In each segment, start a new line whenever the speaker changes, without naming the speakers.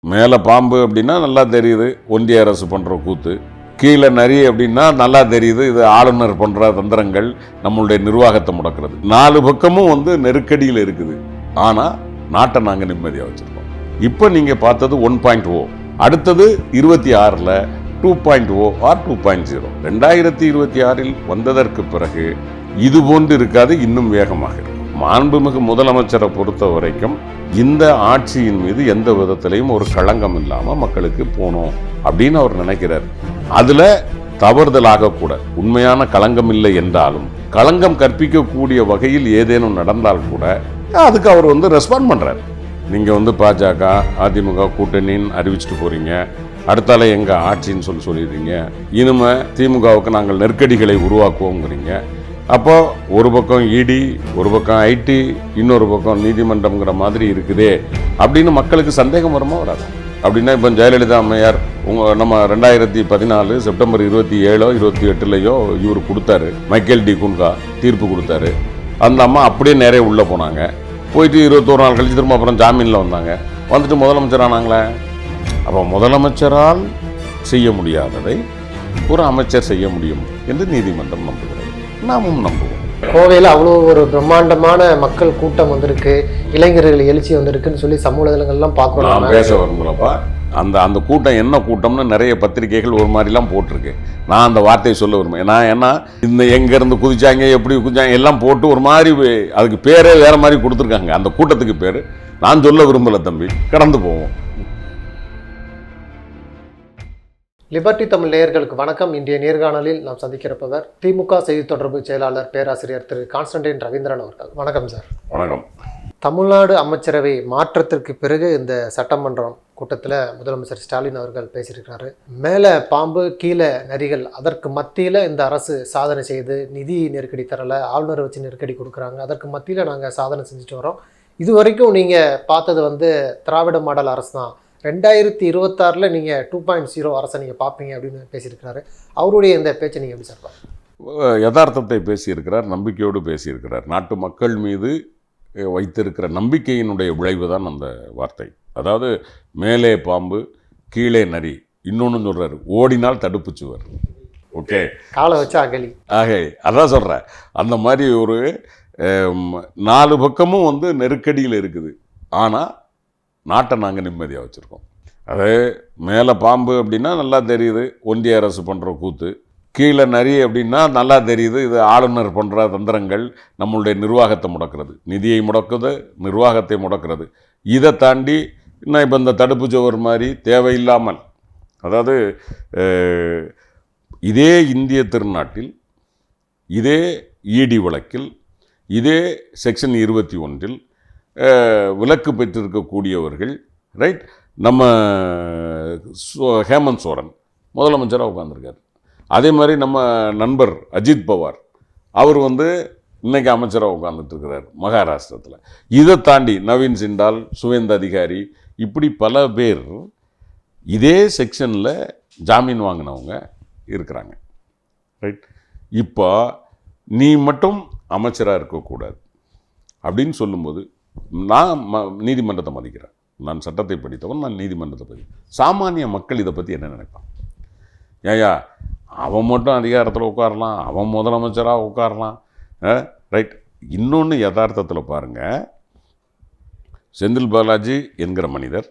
மேலே பாம்பு அப்படின்னா நல்லா தெரியுது ஒன்றிய அரசு பண்ணுற கூத்து, கீழே நரி அப்படின்னா நல்லா தெரியுது இது ஆளுநர் பண்ணுற தந்திரங்கள், நம்மளுடைய நிர்வாகத்தை முடக்கிறது. 4 பக்கமும் நெருக்கடியில் இருக்குது. ஆனால் நாட்டை நாங்கள் நிம்மதியாக வச்சுருக்கோம். இப்போ நீங்கள் பார்த்தது 1.0, அடுத்தது 26ல் 2.0 ஆர் 2.0. 2026 வந்ததற்கு பிறகு இது போன்று இருக்காது, இன்னும் வேகமாக இருக்கும். மாண்புமிகு முதலமைச்சரை பொறுத்த வரைக்கும் இந்த ஆட்சியின் மீது எந்த விதத்திலையும் ஒரு களங்கம் இல்லாமல் மக்களுக்கு போகணும் அப்படின்னு அவர் நினைக்கிறார். அதில் தவறுதலாக கூட உண்மையான களங்கம் இல்லை என்றாலும் களங்கம் கற்பிக்கக்கூடிய வகையில் ஏதேனும் நடந்தால் கூட அதுக்கு அவர் ரெஸ்பாண்ட் பண்ணுறார். நீங்கள் பாஜக அதிமுக கூட்டணின்னு அறிவிச்சுட்டு போகிறீங்க, அடுத்தால எங்கள் ஆட்சின்னு சொல்லிடுறீங்க, இனிமே திமுகவுக்கு நாங்கள் நெருக்கடிகளை உருவாக்குவோங்கிறீங்க. அப்போ ஒரு பக்கம் இடி, ஒரு பக்கம் ஐடி, இன்னொரு பக்கம் நீதிமன்றம்ங்கிற மாதிரி இருக்குதே அப்படின்னு மக்களுக்கு சந்தேகம் வருமா வராது? அப்படின்னா இப்போ ஜெயலலிதா அம்மையார் நம்ம 2014 செப்டம்பர் 27 28 இவர் கொடுத்தாரு, மைக்கேல் டி குன்கா தீர்ப்பு கொடுத்தாரு. அந்த அம்மா அப்படியே நேரே உள்ளே போனாங்க, போயிட்டு 21 நாள் கழிச்சு திரும்ப அப்புறம் ஜாமீனில் வந்தாங்க, வந்துட்டு முதலமைச்சர் ஆனாங்களே. அப்போ முதலமைச்சரால் செய்ய முடியாததை ஒரு அமைச்சர் செய்ய முடியும் என்று நீதிமன்றம் நம்புகிறது, நாமும் நம்புவோம்.
கோவையில் அவ்வளோ ஒரு பிரம்மாண்டமான மக்கள் கூட்டம் வந்திருக்கு, இளைஞர்கள் எழுச்சி வந்திருக்குன்னு சொல்லி சமூக வலைதளங்கள்லாம் பார்க்கணும்.
நான் பேச வருங்களப்பா, அந்த கூட்டம் என்ன கூட்டம்னு நிறைய பத்திரிகைகள் ஒரு மாதிரிலாம் போட்டிருக்கு. நான் அந்த வார்த்தையை சொல்ல விரும்புகிறேன். நான் ஏன்னா இந்த எங்கேருந்து குதிச்சாங்க, எப்படி குதிச்சாங்க எல்லாம் போட்டு ஒரு மாதிரி அதுக்கு பேரே வேற மாதிரி கொடுத்துருக்காங்க. அந்த கூட்டத்துக்கு பேர் நான் சொல்ல விரும்பலை தம்பி, கடந்து போவோம்.
லிபர்டி தமிழ் நேயர்களுக்கு வணக்கம். இன்றைய நேர்காணலில் நாம் சந்திக்கிறப்பவர் திமுக செய்தி தொடர்பு செயலாளர் பேராசிரியர் திரு கான்ஸ்டன்டைன் ரவீந்திரன் அவர்கள். வணக்கம் சார்.
வணக்கம்.
தமிழ்நாடு அமைச்சரவை மாற்றத்திற்கு பிறகு இந்த சட்டமன்றம் கூட்டத்தில் முதலமைச்சர் ஸ்டாலின் அவர்கள் பேசியிருக்கிறாரு. மேலே பாம்பு கீழே நரிகள், அதற்கு மத்தியில் இந்த அரசு சாதனை செய்து நிதி நெருக்கடி தரலை, ஆளுநரை வச்சு நெருக்கடி கொடுக்குறாங்க, அதற்கு மத்தியில் நாங்கள் சாதனை செஞ்சுட்டு வரோம். இது வரைக்கும் நீங்கள் பார்த்தது திராவிட மாடல் அரசு தான், 2026 நீங்கள் 2.0 அரசை நீங்கள் பார்ப்பீங்க அப்படின்னு பேசியிருக்கிறாரு. அவருடைய இந்த பேச்சை நீங்கள் எப்படி சார் பார்ப்பீங்க?
யதார்த்தத்தை பேசியிருக்கிறார், நம்பிக்கையோடு பேசியிருக்கிறார். நாட்டு மக்கள் மீது வைத்திருக்கிற நம்பிக்கையினுடைய விளைவு தான் அந்த வார்த்தை. அதாவது மேலே பாம்பு கீழே நரி, இன்னொன்று சொல்கிறார், ஓடினால் தடுப்பு சுவர். ஓகே,
காலை வச்சு அகலி
அதான் சொல்கிறேன். அந்த மாதிரி ஒரு 4 பக்கமும் நெருக்கடியில் இருக்குது. ஆனால் நாட்டை நாங்கள் நிம்மதியாக வச்சுருக்கோம். அது மேலே பாம்பு அப்படின்னா நல்லா தெரியுது ஒன்றிய அரசு பண்ணுற கூத்து, கீழே நரி அப்படின்னா நல்லா தெரியுது இது ஆளுநர் பண்ணுற தந்திரங்கள், நம்மளுடைய நிர்வாகத்தை முடக்கிறது, நிதியை முடக்குது, நிர்வாகத்தை முடக்கிறது. இதை தாண்டி இன்னும் இப்போ இந்த தடுப்பு சுவர் மாதிரி தேவையில்லாமல், அதாவது இதே இந்திய திருநாட்டில் இதே இடி வழக்கில் இதே செக்ஷன் 21 விலக்கு பெற்றிருக்கக்கூடியவர்கள், ரைட், நம்ம ஹேமந்த் சோரன் முதலமைச்சராக உட்காந்துருக்கார். அதே மாதிரி நம்ம நண்பர் அஜித் பவார் அவர் இன்னைக்கு அமைச்சராக உட்காந்துட்டு இருக்கிறார் மகாராஷ்டிரத்தில். இதை தாண்டி நவீன் சிண்டால், சுவேந்த அதிகாரி, இப்படி பல பேர் இதே செக்ஷனில் ஜாமீன் வாங்கினவங்க இருக்கிறாங்க, ரைட். இப்போ நீ மட்டும் அமைச்சராக இருக்கக்கூடாது அப்படின்னு சொல்லும்போது நான் நீதிமன்றத்தை மதிக்கிறேன், நான் சட்டத்தை படித்தவன், நான் நீதிமன்றத்தை படித்தேன். சாமானிய மக்கள் இதை பற்றி என்ன நினைப்பான்? ஏயா அவன் மட்டும் அதிகாரத்தில் உட்காரலாம், அவன் முதலமைச்சராக உட்காரலாம், ரைட். இன்னொன்று யதார்த்தத்தில் பாருங்கள், செந்தில் பாலாஜி என்கிற மனிதர்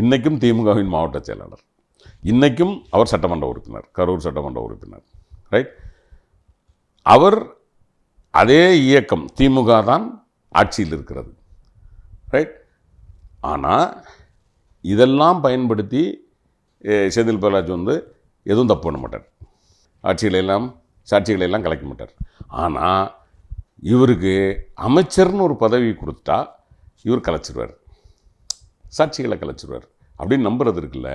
இன்றைக்கும் திமுகவின் மாவட்ட செயலாளர், இன்றைக்கும் அவர் சட்டமன்ற உறுப்பினர், கரூர் சட்டமன்ற உறுப்பினர், ரைட். அவர் அதே இயக்கம் திமுக தான் ஆட்சியில் இருக்கிறது, ரைட். ஆனால் இதெல்லாம் பயன்படுத்தி செந்தில் பாலாஜி எதுவும் தப்பு பண்ண மாட்டார், சாட்சிகளெல்லாம் கலைக்க மாட்டார். ஆனால் இவருக்கு அமைச்சர்னு ஒரு பதவி கொடுத்தா இவர் கலைச்சிடுவார், சாட்சிகளை கலைச்சிடுவார் அப்படின்னு நம்புறது இருக்குல்ல,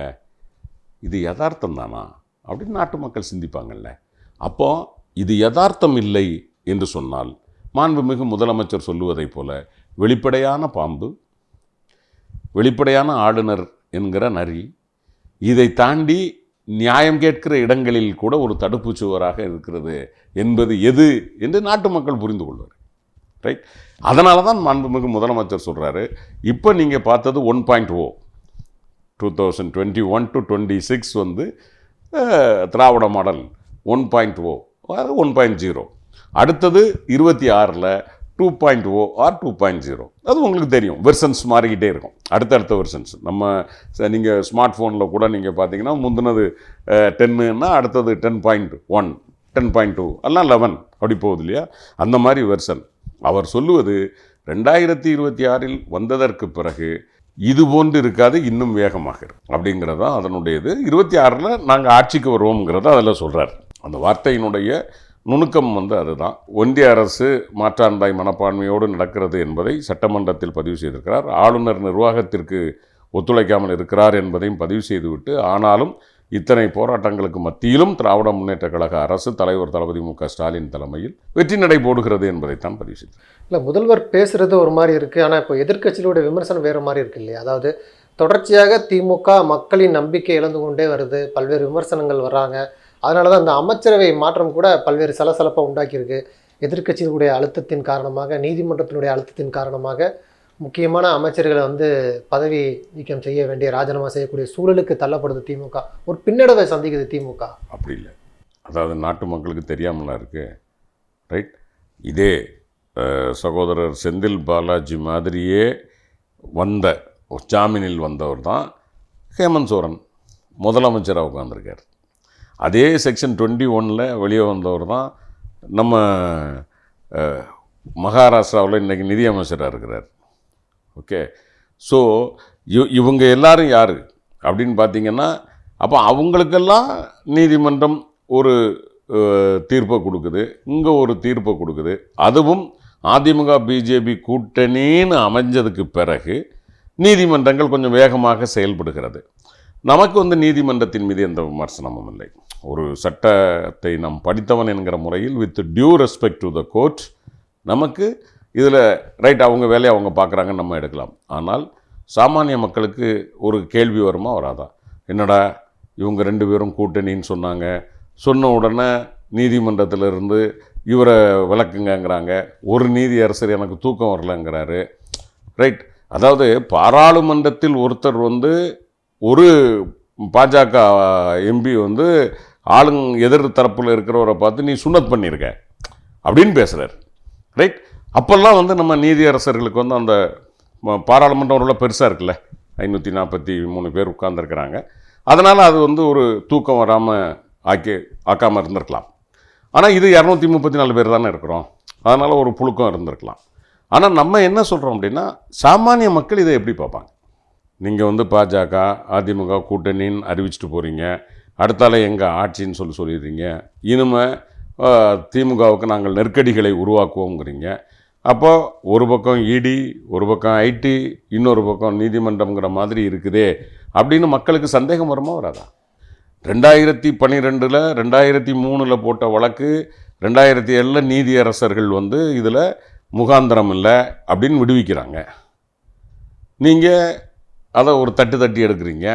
இது யதார்த்தம் தானா அப்படின்னு நாட்டு மக்கள் சிந்திப்பாங்கல்ல. அப்போ இது யதார்த்தம் இல்லை என்று சொன்னால் மாண்புமிகு முதலமைச்சர் சொல்லுவதைப் போல வெளிப்படையான பாம்பு, வெளிப்படையான ஆளுநர் என்கிற நரி, இதை தாண்டி நியாயம் கேட்கிற இடங்களில் கூட ஒரு தடுப்பு சுவராக இருக்கிறது என்பது எது என்று நாட்டு மக்கள் புரிந்து கொள்வார், ரைட். அதனால தான் மாண்புமிகு முதலமைச்சர் சொல்கிறாரு, இப்போ நீங்கள் பார்த்தது 1.0, 2021 to 26 வந்து திராவிட மாடல் 1.0 அது 1.0. அடுத்தது 26ல் 2.0 ஆர் 2.0. அது உங்களுக்கு தெரியும், வெர்ஷன்ஸ் மாறிக்கிட்டே இருக்கும், அடுத்தடுத்த வெர்ஷன்ஸ். நீங்கள் ஸ்மார்ட் ஃபோனில் கூட நீங்கள் பார்த்தீங்கன்னா முந்தினது 10ன்னா அடுத்தது 10.1, 10.2 எல்லாம் 11 அப்படி போகுது இல்லையா? அந்த மாதிரி வெர்ஷன். அவர் சொல்லுவது 2026 வந்ததற்கு பிறகு இது போன்று இருக்காது, இன்னும் வேகமாக இருக்கும் அப்படிங்கிறது தான் அதனுடையது. 26ல் நாங்கள் ஆட்சிக்கு வருவோங்கிறத அதில் சொல்கிறார். அந்த வார்த்தையினுடைய நுணுக்கம் வந்து அதுதான். ஒன்றிய அரசு மாற்றாந்தாய் மனப்பான்மையோடு நடக்கிறது என்பதை சட்டமன்றத்தில் பதிவு செய்திருக்கிறார். ஆளுநர் நிர்வாகத்திற்கு ஒத்துழைக்காமல் இருக்கிறார் என்பதையும் பதிவு செய்துவிட்டு, ஆனாலும் இத்தனை போராட்டங்களுக்கு மத்தியிலும் திராவிட முன்னேற்ற கழக அரசு தலைவர் தளபதி மு.க. ஸ்டாலின் தலைமையில் வெற்றி நடை போடுகிறது என்பதைத்தான் பதிவு செய்தார்.
இல்லை, முதல்வர் பேசுகிறது ஒரு மாதிரி இருக்குது, ஆனால் இப்போ எதிர்க்கட்சிகளுடைய விமர்சனம் வேறு மாதிரி இருக்கு இல்லையா? அதாவது தொடர்ச்சியாக திமுக மக்களின் நம்பிக்கை இழந்து கொண்டே வருது, பல்வேறு விமர்சனங்கள் வர்றாங்க. அதனால தான் இந்த அமைச்சரவை மாற்றம் கூட பல்வேறு சலசலப்பை உண்டாக்கியிருக்கு. எதிர்க்கட்சிகளுடைய அழுத்தத்தின் காரணமாக, நீதிமன்றத்தினுடைய அழுத்தத்தின் காரணமாக முக்கியமான அமைச்சர்களை வந்து பதவி நீக்கம் செய்ய வேண்டிய, ராஜினாமா செய்யக்கூடிய சூழலுக்கு தள்ளப்படுது திமுக. ஒரு பின்னடைவை சந்திக்குது திமுக.
அப்படி இல்லை, அதாவது நாட்டு மக்களுக்கு தெரியாமலாம் இருக்குது. ரைட், இதே சகோதரர் செந்தில் பாலாஜி மாதிரியே வந்த ஜாமீனில் வந்தவர் தான் ஹேமந்த் சோரன், முதலமைச்சராக உட்கார்ந்துருக்கார். அதே செக்ஷன் 21ல் வெளியே வந்தவர் தான் நம்ம மகாராஷ்டிராவில் இன்றைக்கி நிதியமைச்சராக இருக்கிறார். ஓகே, ஸோ இவங்க எல்லாரும் யார் அப்படின்னு பார்த்தீங்கன்னா, அப்போ அவங்களுக்கெல்லாம் நீதிமன்றம் ஒரு தீர்ப்பை கொடுக்குது, இங்கே ஒரு தீர்ப்பை கொடுக்குது. அதுவும் அதிமுக பிஜேபி கூட்டணின்னு அமைஞ்சதுக்கு பிறகு நீதிமன்றங்கள் கொஞ்சம் வேகமாக செயல்படுகிறது. நமக்கு வந்து நீதிமன்றத்தின் மீது எந்த விமர்சனமும் இல்லை. ஒரு சட்டத்தை நாம் படித்தவன் என்கிற முறையில் with due respect to the court நமக்கு இதில் ரைட், அவங்க வேலையை அவங்க பார்க்குறாங்கன்னு நம்ம எடுக்கலாம். ஆனால் சாமானிய மக்களுக்கு ஒரு கேள்வி வருமா வராதா? என்னடா இவங்க 2 பேரும் கூட்டணின்னு சொன்னாங்க, சொன்ன உடனே நீதிமன்றத்திலிருந்து இவரை விளக்குங்கிறாங்க, ஒரு நீதியரசர் எனக்கு தூக்கம் வரலங்கிறாரு. ரைட், அதாவது பாராளுமன்றத்தில் ஒருத்தர் வந்து ஒரு பாஜக எம்பி வந்து எதிர் தரப்பில் இருக்கிறவரை பார்த்து நீ சுன்னத் பண்ணியிருக்க அப்படின்னு பேசுகிறார். ரைட், அப்போல்லாம் வந்து நம்ம நீதியரசர்களுக்கு வந்து அந்த பாராளுமன்றம் உள்ள பெருசாக இருக்குல்ல, 543 பேர் உட்கார்ந்துருக்கிறாங்க. அதனால் அது வந்து ஒரு தூக்கம் வராமல் ஆக்காமல் இருந்திருக்கலாம். ஆனால் இது 234 பேர் தானே இருக்கிறோம், அதனால் ஒரு புழுக்கம் இருந்திருக்கலாம். ஆனால் நம்ம என்ன சொல்கிறோம் அப்படின்னா, சாமானிய மக்கள் இதை எப்படி பார்ப்பாங்க? நீங்கள் வந்து பாஜக அதிமுக கூட்டணின்னு அறிவிச்சிட்டு போகிறீங்க, அடுத்தால எங்கள் ஆட்சின்னு சொல்லிடுறீங்க, இனிமே திமுகவுக்கு நாங்கள் நெருக்கடிகளை உருவாக்குவோங்கிறீங்க. அப்போது ஒரு பக்கம் இடி, ஒரு பக்கம் ஐடி, இன்னொரு பக்கம் நீதிமன்றம்ங்கிற மாதிரி இருக்குதே அப்படின்னு மக்களுக்கு சந்தேகம் வருமா வராதா? 2012 2003 போட்ட வழக்கு 2007 நீதியரசர்கள் வந்து இதில் முகாந்திரம் இல்லை அப்படின்னு விடுவிக்கிறாங்க. நீங்கள் அதை ஒரு தட்டி எடுக்கிறீங்க,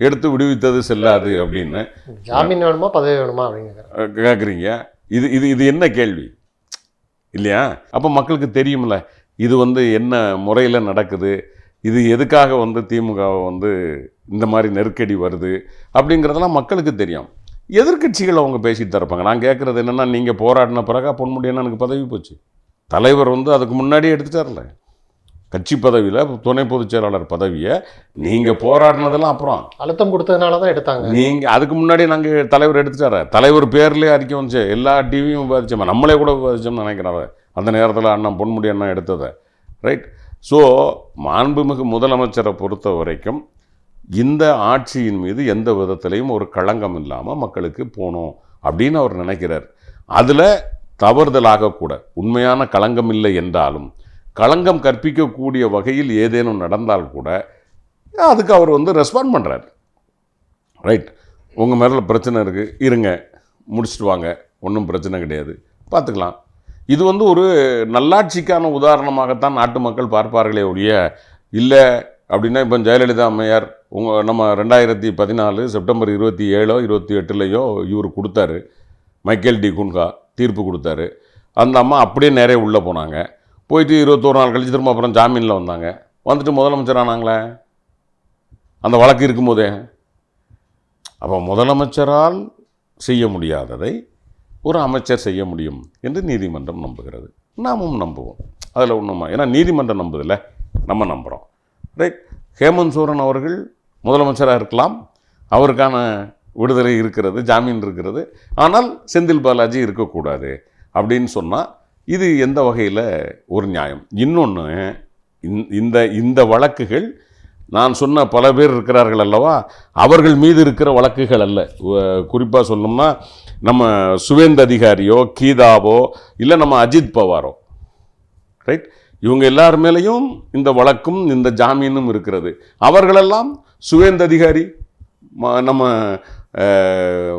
எடுத்து விடுவித்தது செல்லாது அப்படின்னு
ஜாமீன் வேணுமா பதவி வேணுமா அப்படின்னு
கேட்குறீங்க. இது என்ன கேள்வி இல்லையா? அப்போ மக்களுக்கு தெரியும்ல இது வந்து என்ன முறையில் நடக்குது, இது எதுக்காக வந்து திமுகவை வந்து இந்த மாதிரி நெருக்கடி வருது அப்படிங்கிறதெல்லாம் மக்களுக்கு தெரியும். எதிர்க்கட்சிகள் அவங்க பேசிட்டு தரப்பாங்க. நான் கேட்குறது என்னென்னா, நீங்கள் போராடின பிறகு பொன்முடி எனக்கு பதவி போச்சு, தலைவர் வந்து அதுக்கு முன்னாடியே எடுத்துட்டார்ல கட்சி பதவியில் துணை பொதுச் செயலாளர் பதவியை. நீங்கள் போராடினதெல்லாம் அப்புறம்
அழுத்தம் கொடுத்ததுனால தான் எடுத்தாங்க.
நீங்கள் அதுக்கு முன்னாடி நாங்கள் தலைவர் எடுத்துட்டார, தலைவர் பேர்லேயே அறிக்கை வந்துச்சு, எல்லா டிவியும் விவாதிச்சோம், நம்மளே கூட விவாதிச்சோம்னு நினைக்கிறாங்க அந்த நேரத்தில் அண்ணன் பொன்முடி அண்ணா எடுத்ததை. ரைட், ஸோ மாண்புமிகு முதலமைச்சரை பொறுத்த வரைக்கும் இந்த ஆட்சியின் மீது எந்த விதத்திலையும் ஒரு களங்கம் இல்லாமல் மக்களுக்கு போகணும் அப்படின்னு அவர் நினைக்கிறார். அதில் தவறுதலாக கூட உண்மையான களங்கம் இல்லை என்றாலும் களங்கம் கற்பிக்கக்கூடிய வகையில் ஏதேனும் நடந்தால் கூட அதுக்கு அவர் வந்து ரெஸ்பாண்ட் பண்ணுறார். ரைட், உங்கள் மேலே பிரச்சனை இருக்குது, இருங்க முடிச்சுட்டு வாங்க, ஒன்றும் பிரச்சனை கிடையாது, பார்த்துக்கலாம். இது வந்து ஒரு நல்லாட்சிக்கான உதாரணமாகத்தான் நாட்டு மக்கள் பார்ப்பார்களே ஒழிய, இல்லை அப்படின்னா இப்போ ஜெயலலிதா அம்மையார் நம்ம 2014 செப்டம்பர் 27 28 இவர் கொடுத்தாரு, மைக்கேல் டி குன்ஹா தீர்ப்பு கொடுத்தாரு. அந்த அம்மா அப்படியே நிறைய உள்ளே போனாங்க, போயிட்டு 21 நாள் கழிச்சு திரும்ப அப்புறம் ஜாமீனில் வந்தாங்க, வந்துட்டு முதலமைச்சர் ஆனாங்களே. அந்த வழக்கு இருக்கும்போதே. அப்போ முதலமைச்சரால் செய்ய முடியாததை ஒரு அமைச்சர் செய்ய முடியும் என்று நீதிமன்றம் நம்புகிறது. நாமும் நம்புவோம். அதில் ஒன்றுமா, ஏன்னா நீதிமன்றம் நம்புதில்ல, நம்ம நம்புகிறோம். ரைட். ஹேமந்த் சோரன் அவர்கள் முதலமைச்சராக இருக்கலாம், அவருக்கான விடுதலை இருக்கிறது, ஜாமீன் இருக்கிறது. ஆனால் செந்தில் பாலாஜி இருக்கக்கூடாது அப்படின்னு சொன்னால் இது எந்த வகையில் ஒரு நியாயம்? இன்னொன்று, இந்த வழக்குகள் நான் சொன்ன பல பேர் இருக்கிறார்கள் அல்லவா, அவர்கள் மீது இருக்கிற வழக்குகள் அல்ல. குறிப்பாக சொல்லணும்னா நம்ம சுவேந்த அதிகாரியோ கீதாவோ இல்லை நம்ம அஜித் பவாரோ, ரைட், இவங்க எல்லார் மேலேயும் இந்த வழக்கும் இந்த ஜாமீனும் இருக்கிறது. அவர்களெல்லாம் சுவேந்த அதிகாரி நம்ம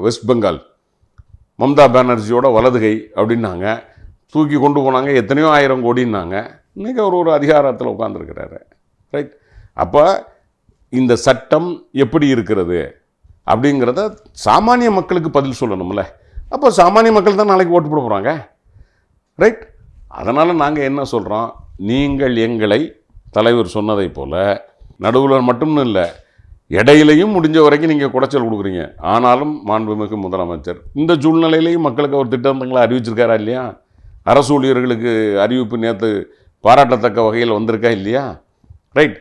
வெஸ்ட் பெங்கால் மம்தா பானர்ஜியோட வலதுகை அப்படின்னாங்க, தூக்கி கொண்டு போனாங்க, எத்தனையோ 1000 கோடின்னாங்க. இன்றைக்கி அவர் ஒரு அதிகாரத்தில் உட்காந்துருக்கிறாரு. ரைட். அப்போ இந்த சட்டம் எப்படி இருக்கிறது அப்படிங்கிறத சாமானிய மக்களுக்கு பதில் சொல்லணும்ல. அப்போ சாமானிய மக்கள் தான் நாளைக்கு ஓட்டு போட போகிறாங்க. ரைட். அதனால் நாங்கள் என்ன சொல்கிறோம், நீங்கள் எங்களை தலைவர் சொன்னதை போல் நடுவில் மட்டும்னு இல்லை, இடையிலையும் முடிஞ்ச வரைக்கும் நீங்கள் குடைச்சல் கொடுக்குறீங்க. ஆனாலும் மாண்புமிகு முதலமைச்சர் இந்த சூழ்நிலையிலையும் மக்களுக்கு ஒரு திட்டங்களை அறிவிச்சிருக்காரா இல்லையா? அரசு ஊழியர்களுக்கு அறிவிப்பு நேற்று பாராட்டத்தக்க வகையில் வந்திருக்கா இல்லையா? ரைட்.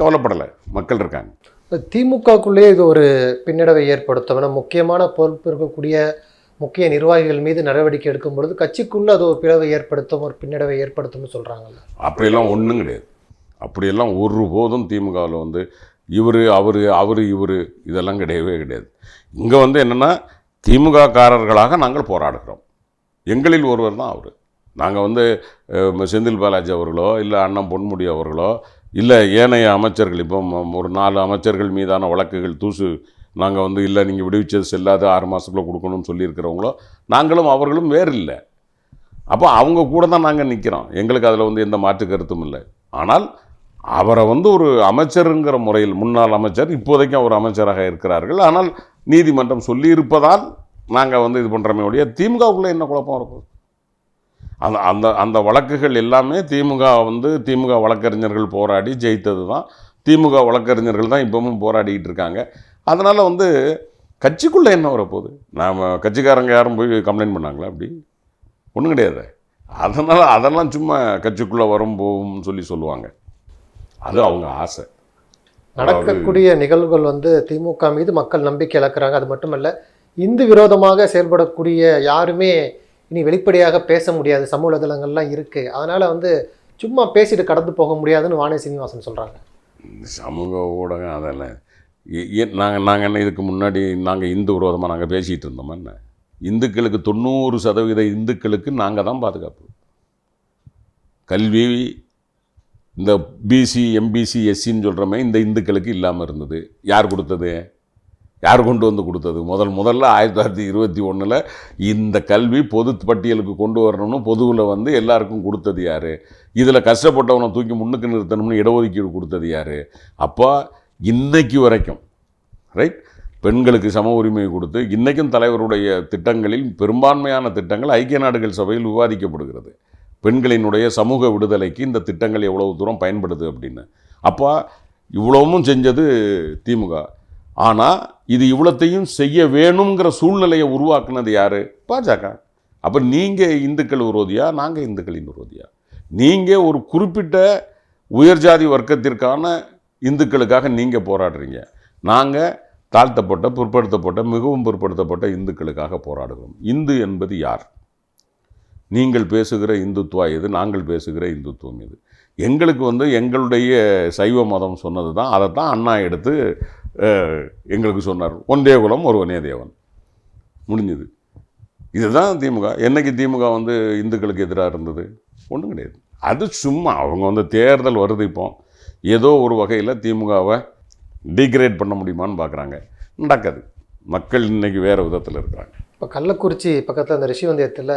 கவலைப்படலை, மக்கள் இருக்காங்க.
திமுகக்குள்ளேயே இது ஒரு பின்னடைவை ஏற்படுத்தும். ஏன்னா முக்கியமான பொறுப்பு இருக்கக்கூடிய முக்கிய நிர்வாகிகள் மீது நடவடிக்கை எடுக்கும் பொழுது கட்சிக்குள்ளே அது ஒரு பிளவை ஏற்படுத்தும், ஒரு பின்னடைவை ஏற்படுத்தும்னு சொல்கிறாங்கல்ல.
அப்படியெல்லாம் ஒன்றும் கிடையாது. அப்படியெல்லாம் ஒருபோதும் திமுகவில் வந்து இவர் இதெல்லாம் கிடையவே கிடையாது. இங்கே வந்து என்னென்னா, திமுக காரர்களாக நாங்கள் போராடுகிறோம். எங்களில் ஒருவர் தான் அவர். நாங்கள் வந்து செந்தில் பாலாஜி அவர்களோ இல்லை அண்ணன் பொன்முடி அவர்களோ இல்லை ஏனைய அமைச்சர்கள், இப்போ ஒரு 4 அமைச்சர்கள் மீதான வழக்குகள் தூசு நாங்கள் வந்து இல்லை நீங்கள் விடுவிச்சது செல்லாது 6 மாதத்துக்குள்ளே கொடுக்கணும்னு சொல்லியிருக்கிறவங்களோ நாங்களும் அவர்களும் வேறு இல்லை. அப்போ அவங்க கூட தான் நாங்கள் நிற்கிறோம். எங்களுக்கு அதில் வந்து எந்த மாற்று கருத்தும் இல்லை. ஆனால் அவரை வந்து ஒரு அமைச்சருங்கிற முறையில், முன்னாள் அமைச்சர், இப்போதைக்கும் அவர் அமைச்சராக இருக்கிறார்கள், ஆனால் நீதிமன்றம் சொல்லியிருப்பதால் நாங்கள் வந்து இது பண்ணுறோமே ஒழிய திமுகவுக்குள்ளே என்ன குழப்பம் இருக்கும்? அந்த வழக்குகள் எல்லாமே திமுக வழக்கறிஞர்கள் போராடி ஜெயித்தது தான். திமுக வழக்கறிஞர்கள் தான் இப்பவும் போராடிக்கிட்டு இருக்காங்க. அதனால் வந்து கட்சிக்குள்ளே என்ன வரப்போகுது? நாம் கட்சிக்காரங்க யாரும் போய் கம்ப்ளைண்ட் பண்ணாங்களா? அப்படி ஒன்றும் கிடையாது. அதனால் அதெல்லாம் சும்மா கட்சிக்குள்ளே வரும் போகும்னு சொல்லுவாங்க. அது அவங்க ஆசை.
நடக்கக்கூடிய நிகழ்வுகள் வந்து திமுக மீது மக்கள் நம்பிக்கை இழக்கிறாங்க. அது மட்டுமல்ல, இந்து விரோதமாக செயல்படக்கூடிய யாருமே இனி வெளிப்படையாக பேச முடியாது, சமூக வலைதளங்கள்லாம் இருக்குது. அதனால் வந்து சும்மா பேசிட்டு கடந்து போக முடியாதுன்னு வானே சீனிவாசன் சொல்கிறாங்க.
சமூக ஊடகம் அதெல்லாம் நாங்கள் என்ன இதுக்கு முன்னாடி நாங்கள் இந்து விரோதமாக நாங்கள் பேசிகிட்டு இருந்தோமா என்ன? இந்துக்களுக்கு 90% இந்துக்களுக்கு நாங்கள் தான் பாதுகாப்பு. கல்வி இந்த பிசி எம்பிசி எஸ்சின்னு சொல்கிறோமே, இந்த இந்துக்களுக்கு இல்லாமல் இருந்தது. யார் கொடுத்தது? யார் கொண்டு வந்து கொடுத்தது? முதல்ல 1921 இந்த கல்வி பொது பட்டியலுக்கு கொண்டு வரணும்னு பொதுவில் வந்து எல்லாருக்கும் கொடுத்தது யார்? இதில் கஷ்டப்பட்டவனை தூக்கி முன்னுக்கு நிறுத்தணும்னு இடஒதுக்கீடு கொடுத்தது யார்? அப்போ இன்னைக்கு வரைக்கும், ரைட், பெண்களுக்கு சம உரிமை கொடுத்து இன்றைக்கும் தலைவருடைய திட்டங்களில் பெரும்பான்மையான திட்டங்கள் ஐக்கிய நாடுகள் சபையில் விவாதிக்கப்படுகிறது. பெண்களினுடைய சமூக விடுதலைக்கு இந்த திட்டங்கள் எவ்வளவு தூரம் பயன்படுது அப்படின்னு. அப்போ இவ்வளவும் செஞ்சது திமுக. ஆனால் இது இவ்வளத்தையும் செய்ய வேணுங்கிற சூழ்நிலையை உருவாக்குனது யார்? பாஜக. அப்போ நீங்கள் இந்துக்கள் விரோதியா, நாங்கள் இந்துக்களின் விரோதியா? நீங்கள் ஒரு குறிப்பிட்ட உயர்ஜாதி வர்க்கத்திற்கான இந்துக்களுக்காக நீங்கள் போராடுறீங்க, நாங்கள் தாழ்த்தப்பட்ட பிற்படுத்தப்பட்ட மிகவும் பிற்படுத்தப்பட்ட இந்துக்களுக்காக போராடுகிறோம். இந்து என்பது யார்? நீங்கள் பேசுகிற இந்துத்துவா எது? நாங்கள் பேசுகிற இந்துத்துவம் எது? எங்களுக்கு வந்து எங்களுடைய சைவ மதம் சொன்னது தான், அதை தான் அண்ணா எடுத்து எங்களுக்கு சொன்னார். ஒன்றே குலம் ஒருவனே தேவன், முடிஞ்சது. இதுதான் திமுக. என்னைக்கு திமுக வந்து இந்துக்களுக்கு எதிராக இருந்தது? ஒன்றும் கிடையாது. அது சும்மா அவங்க வந்து தேர்தல் வருது, இப்போ ஏதோ ஒரு வகையில் திமுகவை டிகிரேட் பண்ண முடியுமான்னு பார்க்குறாங்க. நடக்காது. மக்கள் இன்றைக்கி வேறு விதத்தில் இருக்கிறாங்க.
இப்போ கள்ளக்குறிச்சி பக்கத்தில் அந்த ரிஷிவந்தியத்தில்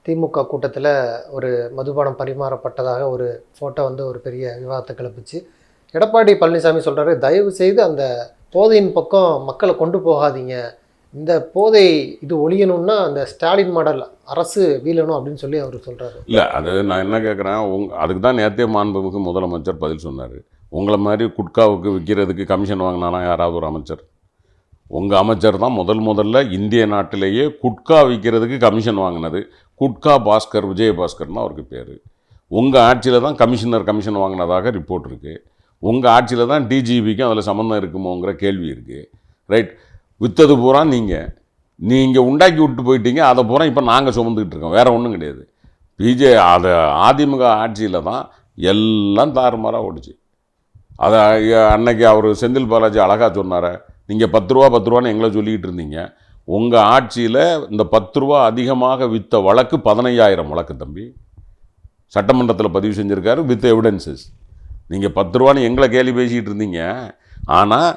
திமுக கூட்டத்தில் ஒரு மதுபானம் பரிமாறப்பட்டதாக ஒரு ஃபோட்டோ வந்து ஒரு பெரிய விவாதத்தை கிளப்பிச்சு. எடப்பாடி பழனிசாமி சொல்கிறாரு, தயவு செய்து அந்த போதையின் பக்கம் மக்களை கொண்டு போகாதீங்க, இந்த போதை இது ஒழியணும்னா அந்த ஸ்டாலின் மாடல் அரசு வீழணும் அப்படின்னு சொல்லி அவர் சொல்கிறாரு.
இல்லை, அது நான் என்ன கேட்குறேன், அதுக்கு தான் நேற்றே மாண்புமிகு முதலமைச்சர் பதில் சொன்னார். உங்களை மாதிரி குட்காவுக்கு விற்கிறதுக்கு கமிஷன் வாங்கினானா யாராவது ஒரு அமைச்சர்? உங்கள் அமைச்சர் தான் முதல்ல இந்திய நாட்டிலேயே குட்கா விற்கிறதுக்கு கமிஷன் வாங்கினது. குட்கா பாஸ்கர், விஜயபாஸ்கர்னு அவருக்கு பேர். உங்கள் ஆட்சியில் தான் கமிஷன் வாங்கினதாக ரிப்போர்ட் இருக்குது. உங்கள் ஆட்சியில் தான் டிஜிபிக்கும் அதில் சம்மந்தம் இருக்குமோங்கிற கேள்வி இருக்குது. ரைட், விற்றது பூரா நீங்கள் உண்டாக்கி விட்டு போயிட்டீங்க. அதை பூரா இப்போ நாங்கள் சுமந்துக்கிட்டு இருக்கோம், வேறு ஒன்றும் கிடையாது. அது அதிமுக ஆட்சியில் தான் எல்லாம் தாறுமாறாக ஓடிச்சு. அதை அன்னைக்கு அவர் செந்தில் பாலாஜி அழகாக சொன்னார், நீங்கள் 10 ரூபான்னு எங்களை சொல்லிக்கிட்டு இருந்தீங்க. உங்கள் ஆட்சியில் இந்த 10 ரூபா அதிகமாக விற்ற வழக்கு 15,000 வழக்கு தம்பி சட்டமன்றத்தில் பதிவு செஞ்சுருக்காரு வித் எவிடன்சஸ். நீங்கள் 10 ரூபான்னு எங்களை கேலி பேசிக்கிட்டு இருந்தீங்க. ஆனால்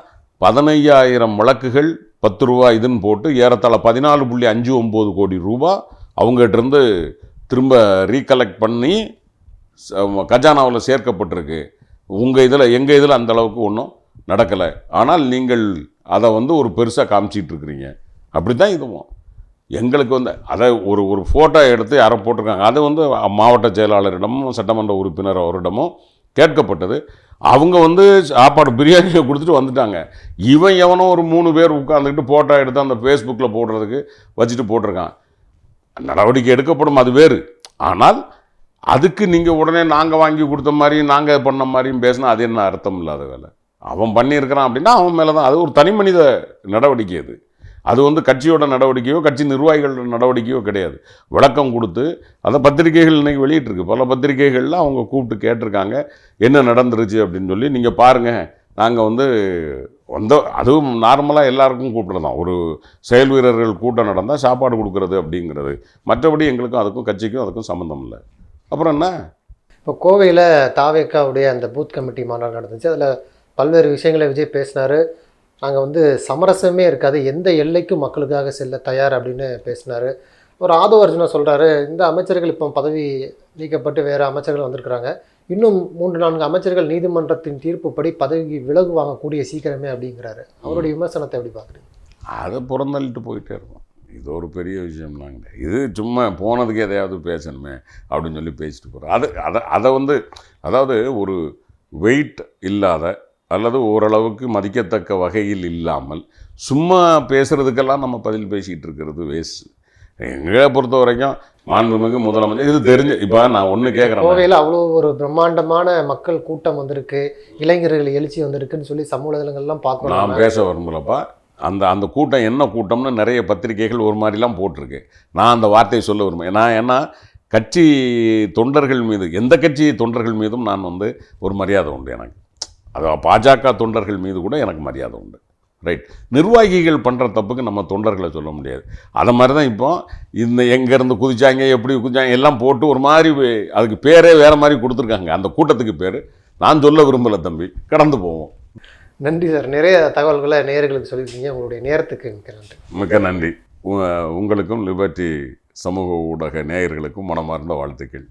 15,000 வழக்குகள் 10 ரூபா இதுன்னு போட்டு ஏறத்தாழ 14.59 கோடி ரூபா அவங்ககிட்டருந்து திரும்ப ரீகலெக்ட் பண்ணி கஜானாவில் சேர்க்கப்பட்டிருக்கு. எங்கள் இதில் அந்தளவுக்கு ஒன்றும் நடக்கலை. ஆனால் நீங்கள் அதை ஒரு பெருசாக காமிச்சிட்டு இருக்கிறீங்க. அப்படி தான் இதுவும் எங்களுக்கு அதை ஒரு ஃபோட்டோ எடுத்து யாரோ போட்டிருக்காங்க. அது மாவட்ட செயலாளரிடமும் சட்டமன்ற உறுப்பினர் அவரிடமும் கேட்கப்பட்டது. அவங்க சாப்பாடு பிரியாணியை கொடுத்துட்டு வந்துட்டாங்க. இவன் எவனோ ஒரு 3 பேர் உட்காந்துக்கிட்டு ஃபோட்டோ எடுத்து அந்த ஃபேஸ்புக்கில் போடுறதுக்கு வச்சுட்டு போட்டிருக்கான். நடவடிக்கை எடுக்கப்படும், அது வேறு. ஆனால் அதுக்கு நீங்கள் உடனே நாங்கள் வாங்கி கொடுத்த மாதிரியும் நாங்கள் பண்ண மாதிரியும் பேசினா அது என்ன அர்த்தம் இல்லாத வேலை. அவன் பண்ணியிருக்கிறான் அப்படின்னா அவன் மேலே தான். அது ஒரு தனி மனித நடவடிக்கை. அது கட்சியோட நடவடிக்கையோ கட்சி நிர்வாகிகளோட நடவடிக்கையோ கிடையாது. விளக்கம் கொடுத்து அதை பத்திரிகைகள் இன்றைக்கி வெளியிட்டிருக்கு. பல பத்திரிகைகளில் அவங்க கூப்பிட்டு கேட்டிருக்காங்க என்ன நடந்துருச்சு அப்படின்னு சொல்லி. நீங்கள் பாருங்கள், நாங்கள் அதுவும் நார்மலாக எல்லாருக்கும் கூப்பிட்றது தான். ஒரு செயல் வீரர்கள் கூட்டம் நடந்தால் சாப்பாடு கொடுக்குறது அப்படிங்கிறது. மற்றபடி எங்களுக்கும் அதுக்கும் கட்சிக்கும் அதுக்கும் சம்மந்தம் இல்லை. அப்புறம் என்ன?
இப்போ கோவையில் தாவேக்காவுடைய அந்த பூத் கமிட்டி மாநாடு நடந்துச்சு. அதில் பல்வேறு விஷயங்களை விஜய் பேசினார். நாங்கள் சமரசமே இருக்காது, எந்த எல்லைக்கும் மக்களுக்காக செல்ல தயார் அப்படின்னு பேசினார். ஒரு ஆதவ அர்ஜுனா சொல்கிறாரு, இந்த அமைச்சர்கள் இப்போ பதவி நீக்கப்பட்டு வேறு அமைச்சர்கள் வந்திருக்கிறாங்க, இன்னும் 3-4 அமைச்சர்கள் நீதிமன்றத்தின் தீர்ப்புப்படி பதவி விலகு வாங்கக்கூடிய சீக்கிரமே அப்படிங்கிறாரு. அவருடைய விமர்சனத்தை எப்படி பார்க்குறீங்க?
அதை புறந்தள்ளிட்டு போயிட்டே இருக்கும். இது ஒரு பெரிய விஷயம்லாங்க. இது சும்மா போனதுக்கு எதையாவது பேசணுமே அப்படின்னு சொல்லி பேசிட்டு போகிறோம். அதாவது ஒரு வெயிட் இல்லாத அல்லது ஓரளவுக்கு மதிக்கத்தக்க வகையில் இல்லாமல் சும்மா பேசுகிறதுக்கெல்லாம் நம்ம பதில் பேசிகிட்டு இருக்கிறது வேஸ்ட். எங்களை பொறுத்த வரைக்கும் மாண்புமிகு முதலமைச்சர் இது தெரிஞ்சு. இப்போ நான் ஒன்று கேட்குறேன்,
கோவையில் அவ்வளோ ஒரு பிரம்மாண்டமான மக்கள் கூட்டம் வந்திருக்கு, இளைஞர்கள் எழுச்சி வந்திருக்குன்னு சொல்லி சமூக வலைதளங்கள்லாம் பார்க்கணும்.
நான் பேச விரும்பலப்பா. அந்த கூட்டம் என்ன கூட்டம்னு நிறைய பத்திரிகைகள் ஒரு மாதிரிலாம் போட்டிருக்கு. நான் அந்த வார்த்தையை சொல்ல விரும்புகிறேன். நான் ஏன்னா கட்சி தொண்டர்கள் மீது, எந்த கட்சி தொண்டர்கள் மீதும் நான் ஒரு மரியாதை உண்டு எனக்கு. அது பாஜக தொண்டர்கள் மீது கூட எனக்கு மரியாதை உண்டு. ரைட், நிர்வாகிகள் பண்ணுற தப்புக்கு நம்ம தொண்டர்களை சொல்ல முடியாது. அதை மாதிரி தான் இப்போ எங்கேருந்து குதிச்சாங்க, எப்படி குதிச்சாங்க எல்லாம் போட்டு ஒரு மாதிரி அதுக்கு பேரே வேறு மாதிரி கொடுத்துருக்காங்க. அந்த கூட்டத்துக்கு பேர் நான் சொல்ல விரும்பலை தம்பி, கடந்து போவோம்.
நன்றி சார், நிறைய தகவல்களை நேயர்களுக்கு சொல்லியிருக்கீங்க. உங்களுடைய நேரத்துக்கு மிக்க நன்றி.
மிக்க நன்றி. உங்களுக்கும் லிபர்ட்டி சமூக ஊடக நேயர்களுக்கும் மனமார்ந்த வாழ்த்துக்கள்.